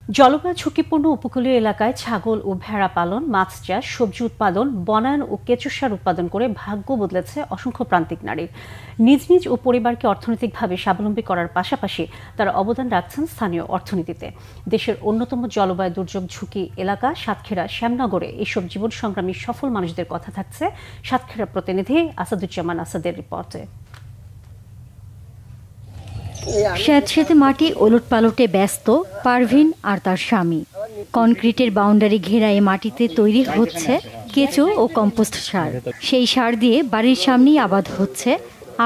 জলবায়ু ঝুঁকিপূর্ণ উপকূলীয় এলাকায় ছাগল ও ভেড়া পালন, মাছ চাষ, সবজি উৎপাদন, বনায়ন ও কেঁচো সার উৎপাদন করে ভাগ্য বদলেছে অসংখ্য প্রান্তিক নারীর। নিজ নিজ ও পরিবারকে অর্থনৈতিকভাবে স্বাবলম্বী করার পাশাপাশি তারা অবদান রাখছেন স্থানীয় অর্থনীতিতে। দেশের অন্যতম জলবায়ু দুর্যোগ ঝুঁকি এলাকা সাতক্ষীরা শ্যামনগরে এইসব জীবন সংগ্রামী সফল মানুষদের কথা থাকছে সাতক্ষীরা প্রতিনিধি আসাদুজ্জামান আসাদের রিপোর্টে। স্যাঁতসেঁতে মাটি ওলটপালটে ব্যস্ত পারভিন আর তার স্বামী। কনক্রিটের বাউন্ডারি ঘেরা এই মাটিতে তৈরি হচ্ছে কেঁচো ও কম্পোস্ট সার। সেই সার দিয়ে বাড়ির সামনেই আবাদ হচ্ছে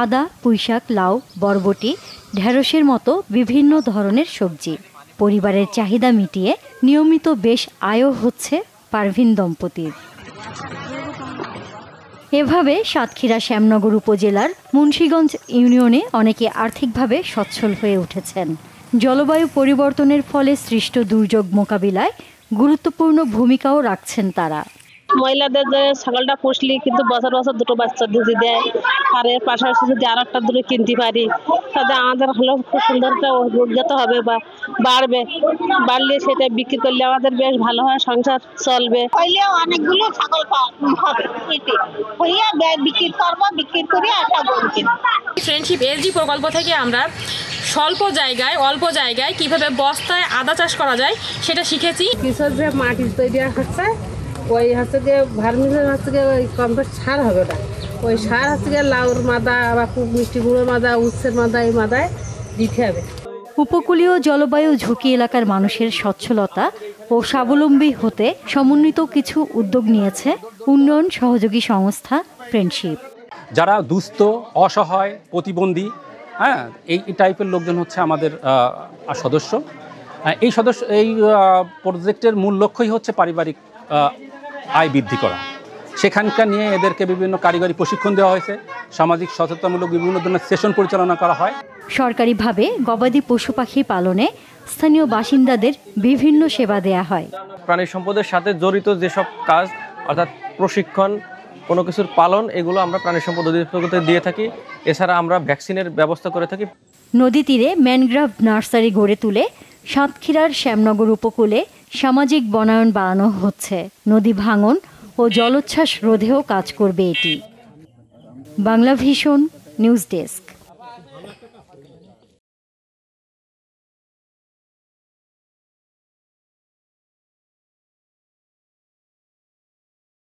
আদা, পুঁইশাক, লাউ, বরবটি, ঢেঁড়সের মতো বিভিন্ন ধরনের সবজি। পরিবারের চাহিদা মিটিয়ে নিয়মিত বেশ আয়ও হচ্ছে পারভিন দম্পতির। এভাবে সাতক্ষীরা শ্যামনগর উপজেলার মুন্সীগঞ্জ ইউনিয়নে অনেকে আর্থিকভাবে সচ্ছল হয়ে উঠেছেন। জলবায়ু পরিবর্তনের ফলে সৃষ্ট দুর্যোগ মোকাবিলায় গুরুত্বপূর্ণ ভূমিকাও রাখছেন তারা। মহিলাদের যে ছাগলটা পুষলি কিন্তু বছর বছর দুটো বাচ্চা দিয়ে দেয়, আর এর পাশাপাশি যদি আর একটা দুটো কিনতে পারি তাতে আমাদের হলেও খুব সুন্দর একটা অভিজ্ঞতা হবে বা বাড়লে সেটা বিক্রি করলে আমাদের বেশ ভালো হয়, সংসার চলবে। অনেকগুলো ছাগল হবে বিক্রি করবো, বিক্রি করে আশা করছি। ফ্রেন্ডশিপ এসডি প্রকল্প থেকে আমরা স্বল্প জায়গায় অল্প জায়গায় কিভাবে বস্তায় আদা চাষ করা যায় সেটা শিখেছি। কিশোর যে মাটি তৈরি হচ্ছে ওই হচ্ছে গিয়ে ভার্মিসের হচ্ছে গিয়ে ওই কম্পোস্ট সার হবে না, ওই সার হচ্ছে গিয়ে লাউর মাদা বা খুব মিষ্টি গুঁড়োর মাদা, উচ্ছের মাদা, এই মাদায় দিতে হবে। উপকূলীয় জলবায়ু ঝুঁকি এলাকার মানুষের সচ্ছলতা ও স্বাবলম্বী হতে সমন্বিত কিছু উদ্যোগ নিয়েছে উন্নয়ন সহযোগী সংস্থা ফ্রেন্ডশিপ। যারা দুস্থ, অসহায়, প্রতিবন্ধী, এই টাইপের লোকজন হচ্ছে আমাদের সদস্য। এই প্রজেক্টের মূল লক্ষ্যই হচ্ছে পারিবারিক আয় বৃদ্ধি করা। সেখানকার নিয়ে এদেরকে বিভিন্ন কারিগরি প্রশিক্ষণ দেওয়া হয়েছে, সামাজিক সচেতনতামূলক বিভিন্ন ধরনের সেশন পরিচালনা করা হয়। সরকারিভাবে গবাদি পশু পাখি পালনে স্থানীয় বাসিন্দাদের বিভিন্ন সেবা দেয়া হয়। প্রাণী সম্পদের সাথে জড়িত যেসব কাজ অর্থাৎ প্রশিক্ষণ, কোনো কিছুর পালন, এগুলো আমরা প্রাণী সম্পদ অধিদপ্তর দিয়ে থাকি। এছাড়া আমরা ভ্যাকসিনের ব্যবস্থা করে থাকি। নদী তীরে ম্যানগ্রোভ নার্সারি গড়ে তুলে সাতক্ষীরার শ্যামনগর উপকূলে সামাজিক বনায়ন বাড়ানো হচ্ছে। নদী ভাঙন ও জলোচ্ছ্বাস রোধেও কাজ করবে এটি। Bangla vision news desk.